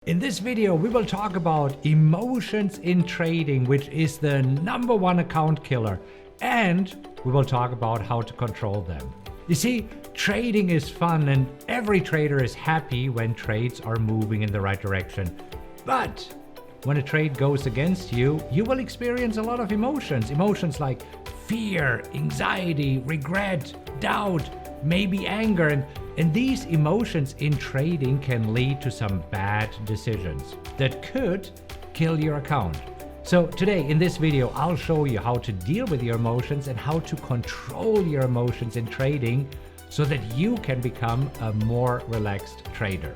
In this video, we will talk about emotions in trading, which is the #1 account killer, and we will talk about how to control them. You see, trading is fun and every trader is happy when trades are moving in the right direction. But when a trade goes against you, you will experience a lot of emotions. Emotions like fear, anxiety, regret, doubt, maybe anger, and these emotions in trading can lead to some bad decisions that could kill your account. So today in this video, I'll show you how to deal with your emotions and how to control your emotions in trading so that you can become a more relaxed trader.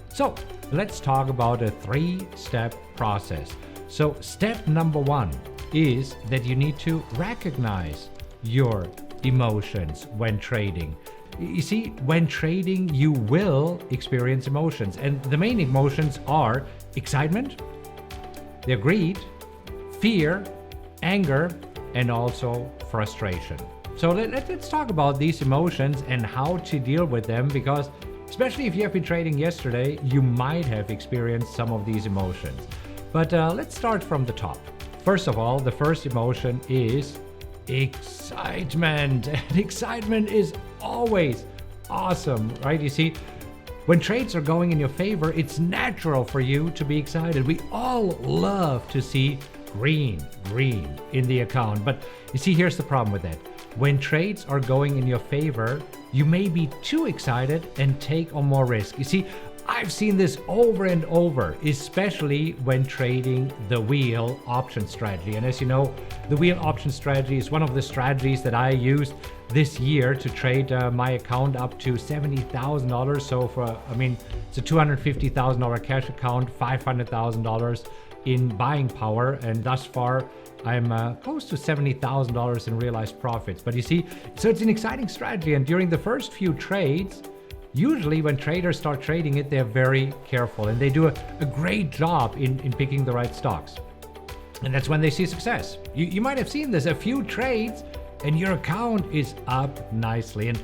So let's talk about a 3-step process. So step #1 is that you need to recognize your emotions when trading. You see, when trading, you will experience emotions, and the main emotions are excitement, they're greed, fear, anger, and also frustration. So let's talk about these emotions and how to deal with them, because especially if you have been trading yesterday, you might have experienced some of these emotions. But let's start from the top. First of all, the first emotion is excitement. And excitement is always awesome, right? You see, when trades are going in your favor, it's natural for you to be excited. We all love to see green in the account. But you see, here's the problem with that. When trades are going in your favor, you may be too excited and take on more risk. You see, I've seen this over and over, especially when trading the wheel option strategy. And as you know, the wheel option strategy is one of the strategies that I used this year to trade my account up to $70,000. So it's a $250,000 cash account, $500,000 in buying power, and thus far I'm close to $70,000 in realized profits. But you see, so it's an exciting strategy, and during the first few trades, usually when traders start trading it, they're very careful and they do a great job in picking the right stocks. And that's when they see success. You might have seen this, a few trades and your account is up nicely. And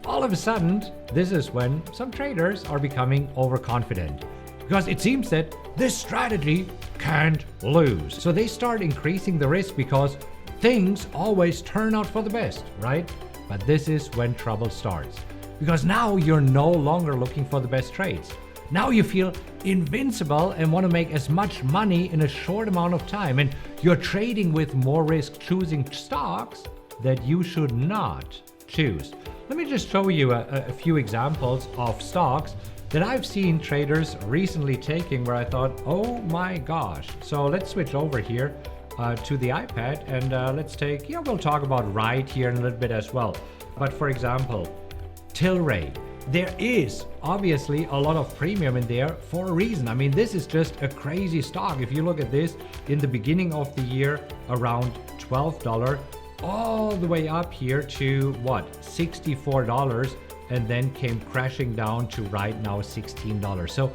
all of a sudden, this is when some traders are becoming overconfident because it seems that this strategy can't lose. So they start increasing the risk because things always turn out for the best, right? But this is when trouble starts. Because now you're no longer looking for the best trades. Now you feel invincible and want to make as much money in a short amount of time. And you're trading with more risk, choosing stocks that you should not choose. Let me just show you a few examples of stocks that I've seen traders recently taking where I thought, oh my gosh. So let's switch over here to the iPad and we'll talk about Ride here in a little bit as well. But for example, Tilray. There is obviously a lot of premium in there for a reason. I mean, this is just a crazy stock. If you look at this, in the beginning of the year, around $12, all the way up here to $64, and then came crashing down to right now $16. So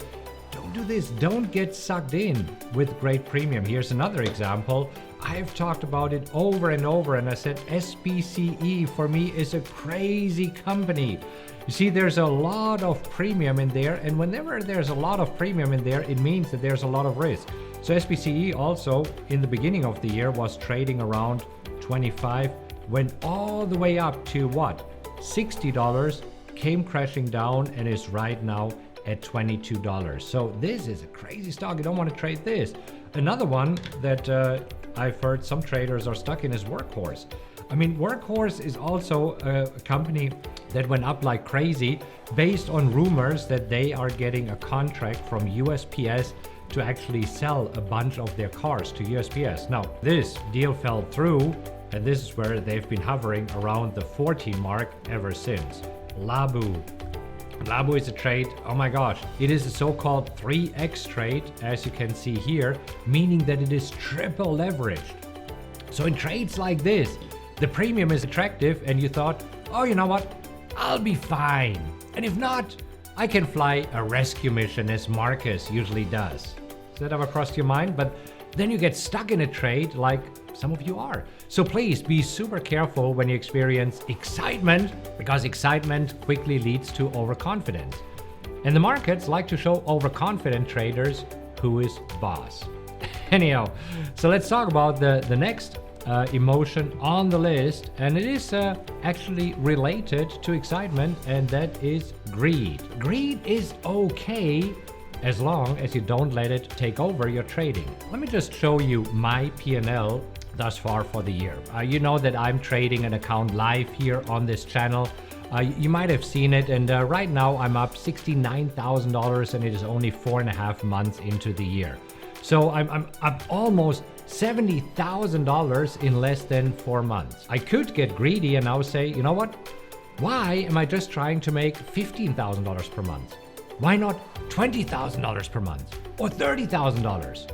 don't do this. Don't get sucked in with great premium. Here's another example. I've talked about it over and over, and I said SPCE for me is a crazy company. You see, there's a lot of premium in there, and whenever there's a lot of premium in there, it means that there's a lot of risk. So SPCE also in the beginning of the year was trading around 25, went all the way up to $60, came crashing down and is right now at $22. So this is a crazy stock. You don't want to trade this. Another one that I've heard some traders are stuck in is Workhorse. I mean, Workhorse is also a company that went up like crazy based on rumors that they are getting a contract from USPS to actually sell a bunch of their cars to USPS. Now, this deal fell through, and this is where they've been hovering around the 14 mark ever since. Labu is a trade, oh my gosh, it is a so-called 3x trade, as you can see here, meaning that it is triple leveraged. So in trades like this, the premium is attractive and you thought, oh, you know what, I'll be fine. And if not, I can fly a rescue mission as Markus usually does. Does that ever cross your mind? But then you get stuck in a trade like some of you are. So please be super careful when you experience excitement, because excitement quickly leads to overconfidence. And the markets like to show overconfident traders who is boss. Anyhow, so let's talk about the next emotion on the list, and it is actually related to excitement, and that is greed. Greed is okay as long as you don't let it take over your trading. Let me just show you my P&L thus far for the year. You know that I'm trading an account live here on this channel. You might have seen it, and right now I'm up $69,000, and it is only 4.5 months into the year. So I'm up almost $70,000 in less than 4 months. I could get greedy and now say, you know what? Why am I just trying to make $15,000 per month? Why not $20,000 per month or $30,000?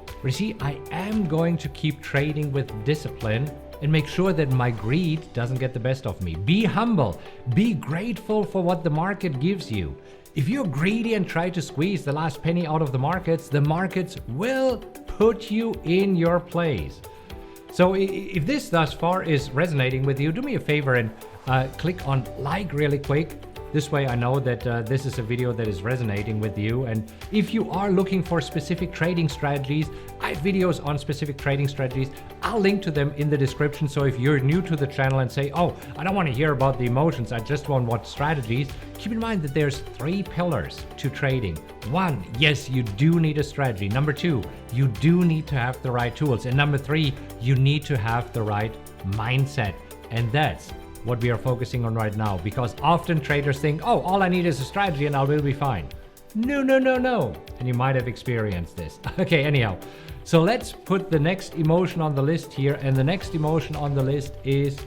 But you see, I am going to keep trading with discipline and make sure that my greed doesn't get the best of me. Be humble. Be grateful for what the market gives you. If you're greedy and try to squeeze the last penny out of the markets will put you in your place. So if this thus far is resonating with you, do me a favor and click on like really quick. This way I know that this is a video that is resonating with you. And if you are looking for specific trading strategies, I have videos on specific trading strategies. I'll link to them in the description. So if you're new to the channel and say, oh, I don't want to hear about the emotions, I just want what strategies, keep in mind that there's 3 pillars to trading. 1, yes, you do need a strategy. Number 2, you do need to have the right tools. And number 3, you need to have the right mindset. And that's what we are focusing on right now, because often traders think, oh, all I need is a strategy and I will be fine. No. And you might have experienced this. Okay, anyhow. So let's put the next emotion on the list here. And the next emotion on the list is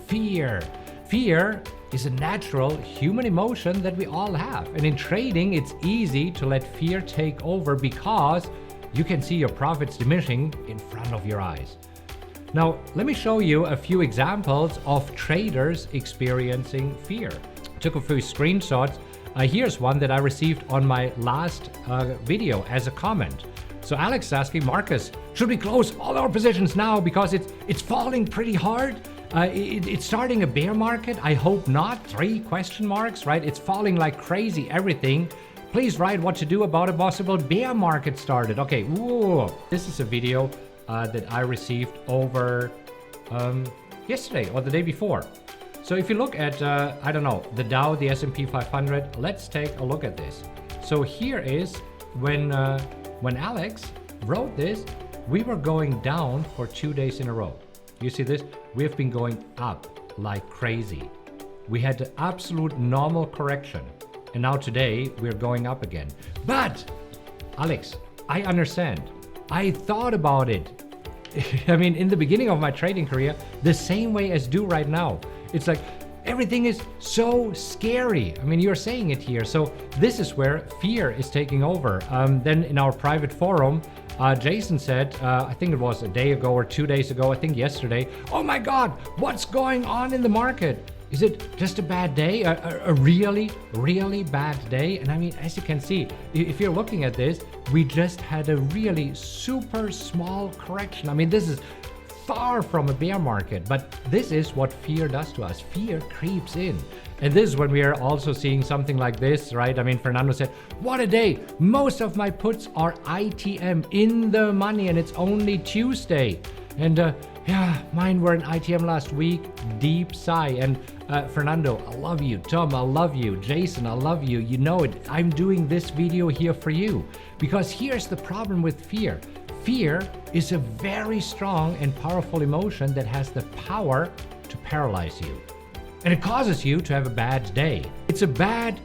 fear. Fear is a natural human emotion that we all have. And in trading, it's easy to let fear take over because you can see your profits diminishing in front of your eyes. Now, let me show you a few examples of traders experiencing fear. Took a few screenshots. Here's one that I received on my last video as a comment. So Alex is asking, Markus, should we close all our positions now because it's falling pretty hard? It's starting a bear market? I hope not. 3 question marks, right? It's falling like crazy, everything. Please write what to do about a possible bear market started. Okay, ooh, this is a video that I received over yesterday or the day before. So if you look at, I don't know, the Dow, the S&P 500, let's take a look at this. So here is when Alex wrote this, we were going down for 2 days in a row. You see this? We have been going up like crazy. We had the absolute normal correction. And now today we're going up again. But Alex, I understand. I thought about it. I mean, in the beginning of my trading career, the same way as do right now. It's like everything is so scary. I mean, you're saying it here. So this is where fear is taking over. Then in our private forum, Jason said, I think it was a day ago or 2 days ago, I think yesterday, oh my God, what's going on in the market? Is it just a bad day? A really, really bad day? And I mean, as you can see, if you're looking at this, we just had a really super small correction. I mean, this is far from a bear market, but this is what fear does to us. Fear creeps in. And this is when we are also seeing something like this, right? I mean, Fernando said, what a day. Most of my puts are ITM in the money and it's only Tuesday. And yeah, mine were in ITM last week. Deep sigh. And Fernando, I love you. Tom, I love you. Jason, I love you. You know it. I'm doing this video here for you. Because here's the problem with fear. Fear is a very strong and powerful emotion that has the power to paralyze you. And it causes you to have a bad day. It's a bad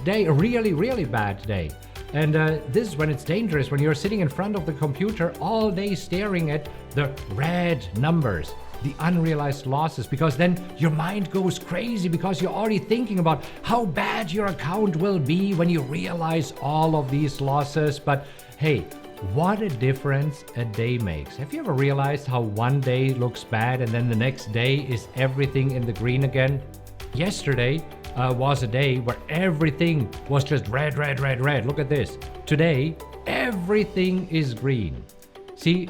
day, a really, really bad day. And this is when it's dangerous, when you're sitting in front of the computer all day staring at the red numbers, the unrealized losses, because then your mind goes crazy because you're already thinking about how bad your account will be when you realize all of these losses. But hey, what a difference a day makes. Have you ever realized how one day looks bad and then the next day is everything in the green again? Yesterday was a day where everything was just red. Look at this. Today, everything is green. See,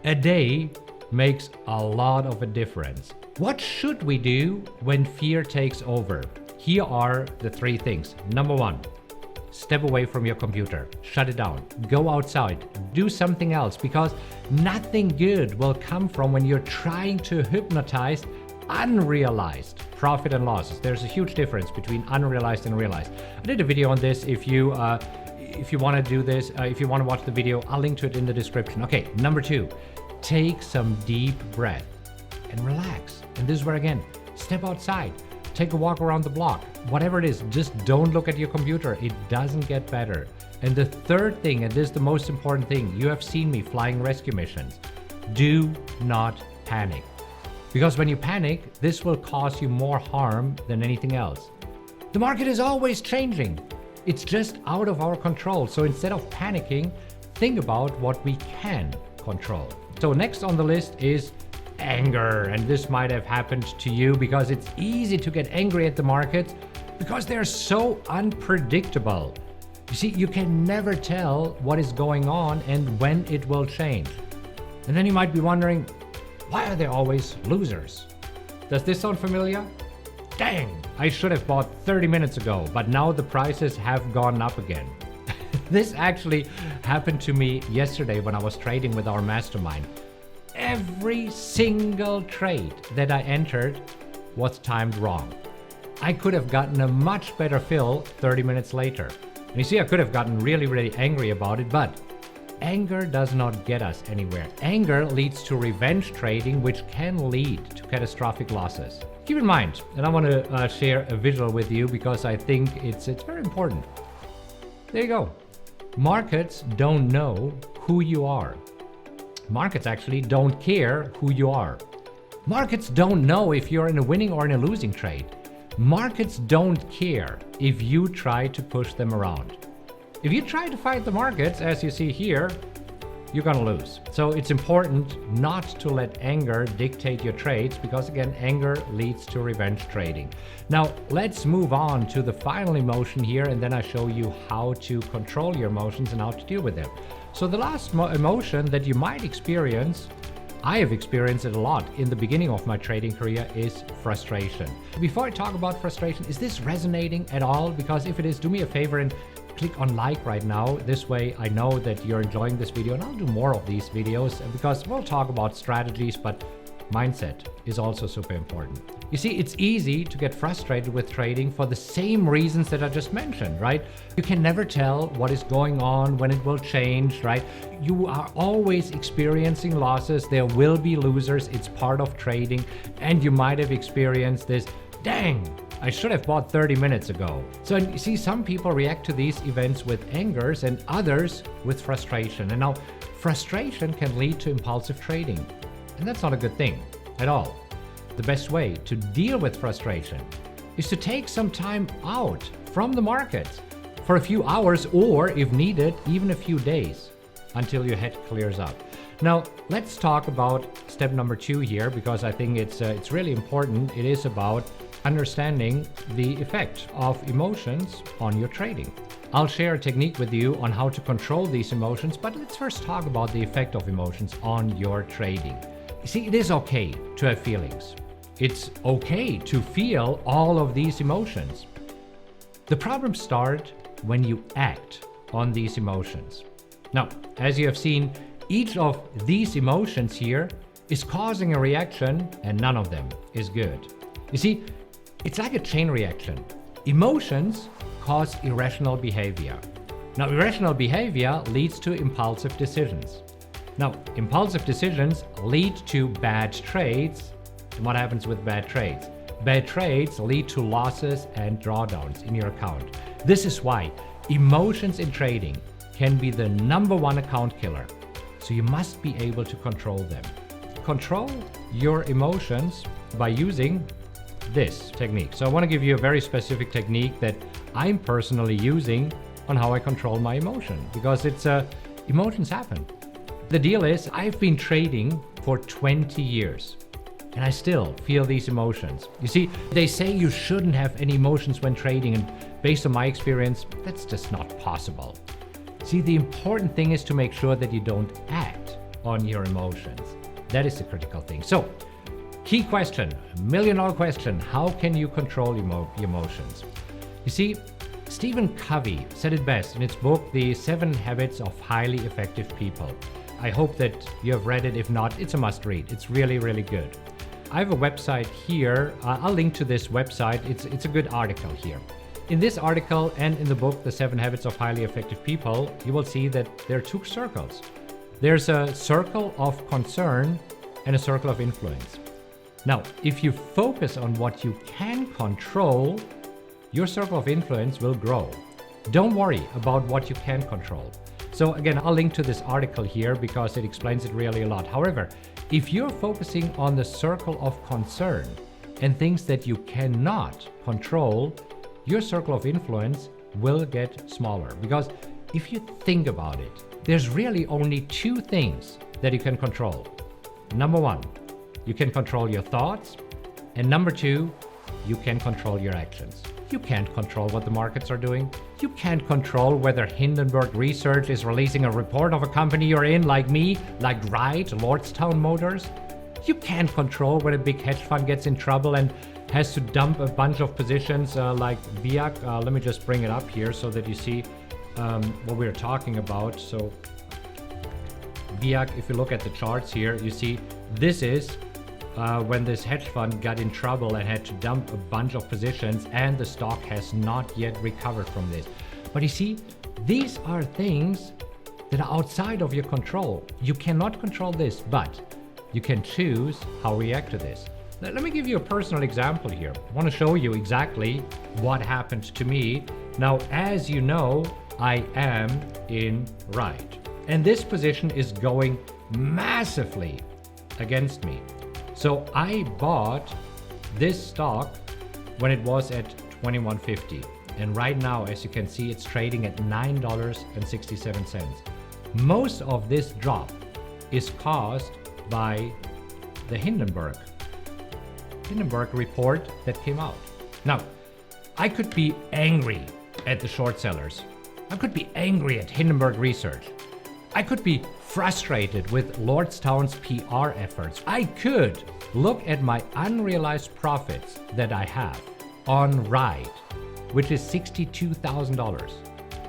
a day makes a lot of a difference. What should we do when fear takes over? Here are the 3 things. Number 1, step away from your computer, shut it down, go outside, do something else, because nothing good will come from when you're trying to hypnotize unrealized profit and losses. There's a huge difference between unrealized and realized. I did a video on this. If you want to do this, if you want to watch the video, I'll link to it in the description. Okay, number 2, take some deep breath and relax. And this is where, again, step outside, take a walk around the block, whatever it is, just don't look at your computer. It doesn't get better. And the third thing, and this is the most important thing, you have seen me flying rescue missions. Do not panic. Because when you panic, this will cause you more harm than anything else. The market is always changing. It's just out of our control. So instead of panicking, think about what we can control. So next on the list is anger. And this might have happened to you because it's easy to get angry at the markets because they're so unpredictable. You see, you can never tell what is going on and when it will change. And then you might be wondering, why are there always losers? Does this sound familiar? Dang, I should have bought 30 minutes ago, but now the prices have gone up again. This actually happened to me yesterday when I was trading with our mastermind. Every single trade that I entered was timed wrong. I could have gotten a much better fill 30 minutes later. And you see, I could have gotten really angry about it, but anger does not get us anywhere. Anger leads to revenge trading, which can lead to catastrophic losses. Keep in mind, and I want to share a visual with you because I think it's very important. There you go. Markets don't know who you are. Markets actually don't care who you are. Markets don't know if you're in a winning or in a losing trade. Markets don't care if you try to push them around. If you try to fight the markets, as you see here, you're gonna lose. So it's important not to let anger dictate your trades because, again, anger leads to revenge trading. Now, let's move on to the final emotion here, and then I show you how to control your emotions and how to deal with them. So the last emotion that you might experience, I have experienced it a lot in the beginning of my trading career, is frustration. Before I talk about frustration, is this resonating at all? Because if it is, do me a favor and click on like right now. This way I know that you're enjoying this video, and I'll do more of these videos because we'll talk about strategies, but mindset is also super important. You see, it's easy to get frustrated with trading for the same reasons that I just mentioned, right? You can never tell what is going on, when it will change, right? You are always experiencing losses. There will be losers. It's part of trading. And you might have experienced this, dang, I should have bought 30 minutes ago. So you see, some people react to these events with angers and others with frustration. And now frustration can lead to impulsive trading. And that's not a good thing at all. The best way to deal with frustration is to take some time out from the markets for a few hours, or if needed, even a few days until your head clears up. Now, let's talk about step number 2 here, because I think it's really important. It is about understanding the effect of emotions on your trading. I'll share a technique with you on how to control these emotions, but let's first talk about the effect of emotions on your trading. You see, it is okay to have feelings. It's okay to feel all of these emotions. The problems start when you act on these emotions. Now, as you have seen, each of these emotions here is causing a reaction, and none of them is good. You see, it's like a chain reaction. Emotions cause irrational behavior. Now, irrational behavior leads to impulsive decisions. Now, impulsive decisions lead to bad trades. And what happens with bad trades? Bad trades lead to losses and drawdowns in your account. This is why emotions in trading can be the #1 account killer. So you must be able to control them. Control your emotions by using this technique. So I want to give you a very specific technique that I'm personally using on how I control my emotion, because emotions happen. The deal is, I've been trading for 20 years. And I still feel these emotions. You see, they say you shouldn't have any emotions when trading, and based on my experience, that's just not possible. See, the important thing is to make sure that you don't act on your emotions. That is the critical thing. So, key question, $1 million question, how can you control your emotions? You see, Stephen Covey said it best in its book, The 7 Habits of Highly Effective People. I hope that you have read it. If not, it's a must read. It's really, really good. I have a website here. I'll link to this website. It's a good article here. In this article and in the book, The 7 Habits of Highly Effective People, you will see that there are 2 circles. There's a circle of concern and a circle of influence. Now, if you focus on what you can control, your circle of influence will grow. Don't worry about what you can control. So again, I'll link to this article here because it explains it really a lot. However, if you're focusing on the circle of concern and things that you cannot control, your circle of influence will get smaller. Because if you think about it, there's really only 2 things that you can control. Number 1, you can control your thoughts. And number 2, you can control your actions. You can't control what the markets are doing. You can't control whether Hindenburg Research is releasing a report of a company you're in, like me, like Wright, Lordstown Motors. You can't control when a big hedge fund gets in trouble and has to dump a bunch of positions like VIAC. Let me just bring it up here so that you see what we're talking about. So VIAC, if you look at the charts here, you see this is when this hedge fund got in trouble and had to dump a bunch of positions, and the stock has not yet recovered from this. But you see, these are things that are outside of your control. You cannot control this, but you can choose how to react to this. Let me give you a personal example here. I want to show you exactly what happened to me. Now, as you know, I am in Wright, and this position is going massively against me. So I bought this stock when it was at $21.50. And right now, as you can see, it's trading at $9.67. Most of this drop is caused by the Hindenburg report that came out. Now, I could be angry at the short sellers. I could be angry at Hindenburg Research. I could be frustrated with Lordstown's PR efforts. I could look at my unrealized profits that I have on Ride, which is $62,000.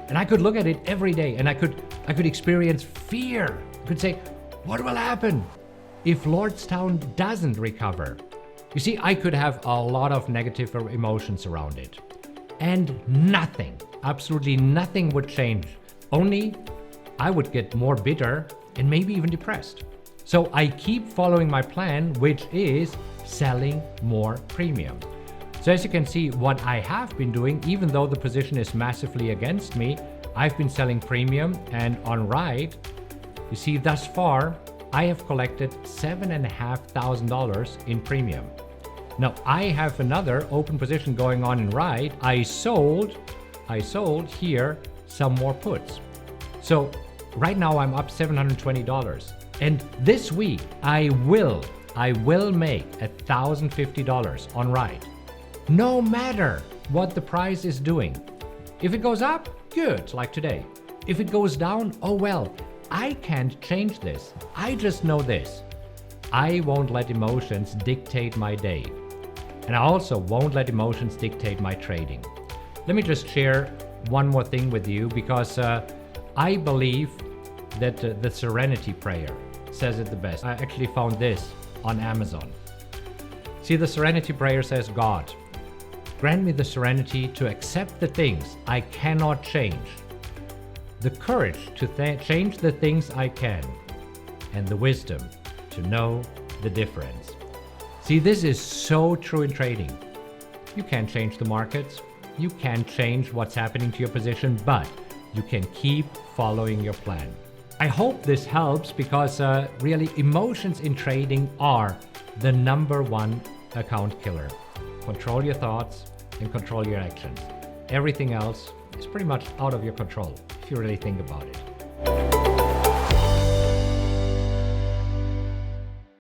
And I could look at it every day and I could experience fear. I could say, what will happen if Lordstown doesn't recover? You see, I could have a lot of negative emotions around it. And nothing, absolutely nothing would change. Only I would get more bitter and maybe even depressed. So I keep following my plan, which is selling more premium. So as you can see, what I have been doing, even though the position is massively against me, I've been selling premium, and on Ride, you see thus far, I have collected $7,500 in premium. Now I have another open position going on in Ride. I sold here some more puts. So right now I'm up $720. And this week I will make $1,050 on Ride, no matter what the price is doing. If it goes up, good, like today. If it goes down, oh well, I can't change this. I just know this. I won't let emotions dictate my day. And I also won't let emotions dictate my trading. Let me just share one more thing with you, because I believe that the Serenity Prayer says it the best. I actually found this on Amazon. See, the Serenity Prayer says, God, grant me the serenity to accept the things I cannot change, the courage to change the things I can, and the wisdom to know the difference. See, this is so true in trading. You can't change the markets. You can't change what's happening to your position, but you can keep following your plan. I hope this helps, because really emotions in trading are the #1 account killer. Control your thoughts and control your actions. Everything else is pretty much out of your control if you really think about it.